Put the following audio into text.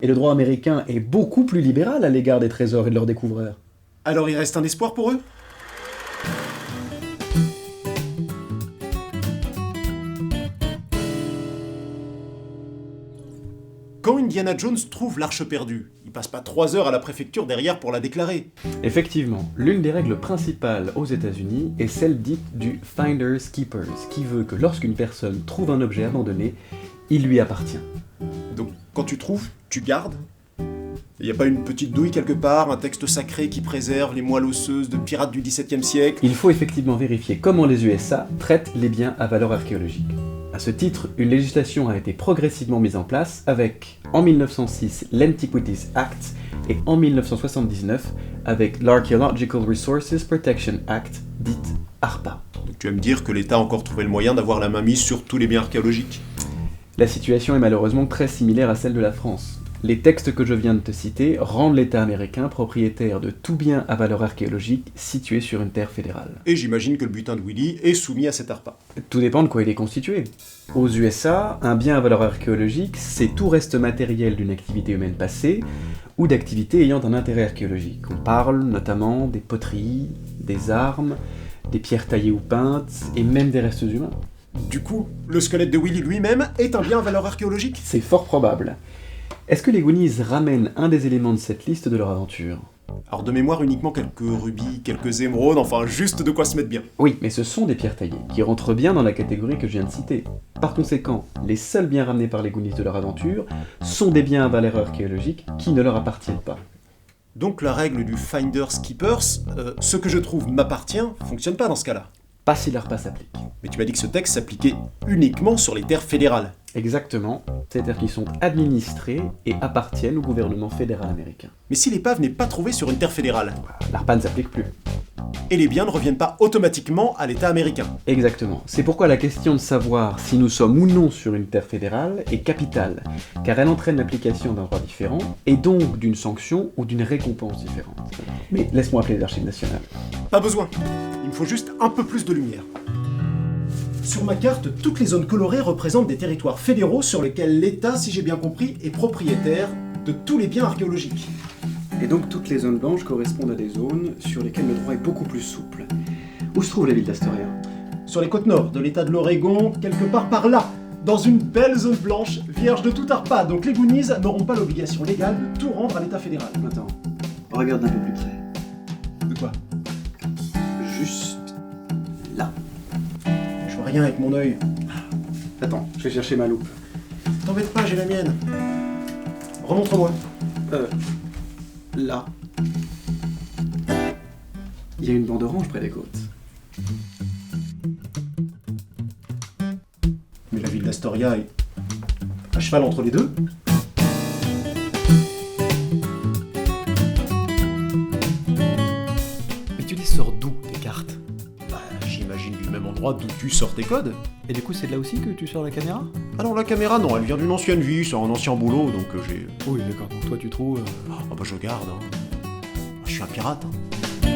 Et le droit américain est beaucoup plus libéral à l'égard des trésors et de leurs découvreurs. Alors il reste un espoir pour eux? Quand Indiana Jones trouve l'arche perdue, il passe pas 3 heures à la préfecture derrière pour la déclarer. Effectivement, l'une des règles principales aux États-Unis est celle dite du Finders Keepers, qui veut que lorsqu'une personne trouve un objet abandonné, il lui appartient. Donc quand tu trouves, tu gardes? Il n'y a pas une petite douille quelque part, un texte sacré qui préserve les moelles osseuses de pirates du XVIIe siècle? Il faut effectivement vérifier comment les USA traitent les biens à valeur archéologique. À ce titre, une législation a été progressivement mise en place avec, en 1906, l'Antiquities Act et en 1979 avec l'Archaeological Resources Protection Act, dite ARPA. Donc tu vas me dire que l'État a encore trouvé le moyen d'avoir la main mise sur tous les biens archéologiques? La situation est malheureusement très similaire à celle de la France. Les textes que je viens de te citer rendent l'État américain propriétaire de tout bien à valeur archéologique situé sur une terre fédérale. Et j'imagine que le butin de Willy est soumis à cet ARPA. Tout dépend de quoi il est constitué. Aux USA, un bien à valeur archéologique, c'est tout reste matériel d'une activité humaine passée ou d'activité ayant un intérêt archéologique. On parle notamment des poteries, des armes, des pierres taillées ou peintes, et même des restes humains. Du coup, le squelette de Willy lui-même est un bien à valeur archéologique? C'est fort probable. Est-ce que les Goonies ramènent un des éléments de cette liste de leur aventure? Alors de mémoire uniquement quelques rubis, quelques émeraudes, enfin juste de quoi se mettre bien. Oui, mais ce sont des pierres taillées, qui rentrent bien dans la catégorie que je viens de citer. Par conséquent, les seuls biens ramenés par les Goonies de leur aventure sont des biens à valeur archéologique qui ne leur appartiennent pas. Donc la règle du Finders Keepers, ce que je trouve m'appartient, fonctionne pas dans ce cas-là. Pas si l'ARPA s'applique. Mais tu m'as dit que ce texte s'appliquait uniquement sur les terres fédérales. Exactement, c'est-à-dire qu'ils sont administrés et appartiennent au gouvernement fédéral américain. Mais si l'épave n'est pas trouvée sur une terre fédérale, L'ARPA ne s'applique plus. et les biens ne reviennent pas automatiquement à l'État américain. Exactement. C'est pourquoi la question de savoir si nous sommes ou non sur une terre fédérale est capitale, car elle entraîne l'application d'un droit différent, et donc d'une sanction ou d'une récompense différente. Mais laisse-moi appeler les archives nationales. Pas besoin, il me faut juste un peu plus de lumière. Sur ma carte, toutes les zones colorées représentent des territoires fédéraux sur lesquels l'État, si j'ai bien compris, est propriétaire de tous les biens archéologiques. Et donc toutes les zones blanches correspondent à des zones sur lesquelles le droit est beaucoup plus souple. Où se trouve la ville d'Astoria? Sur les côtes nord de l'État de l'Oregon, quelque part par là, dans une belle zone blanche, vierge de tout ARPA, donc les Goonies n'auront pas l'obligation légale de tout rendre à l'État fédéral. Attends, regarde un peu plus près. De quoi? Juste là. Je vois rien avec mon œil. Attends, je vais chercher ma loupe. T'embête pas, j'ai la mienne. Remontre-moi. Là. Il y a une bande orange près des côtes. Mais la ville d'Astoria est à cheval entre les deux. Mais tu les sors d'où, tes cartes? Bah, j'imagine du même endroit d'où tu sors tes codes. Et du coup, c'est de là aussi que tu sors la caméra? Ah non, la caméra, non, elle vient d'une ancienne vie, c'est un ancien boulot, donc j'ai... Oui, d'accord, donc toi tu trouves... Ah bah je garde, hein. Je suis un pirate, hein.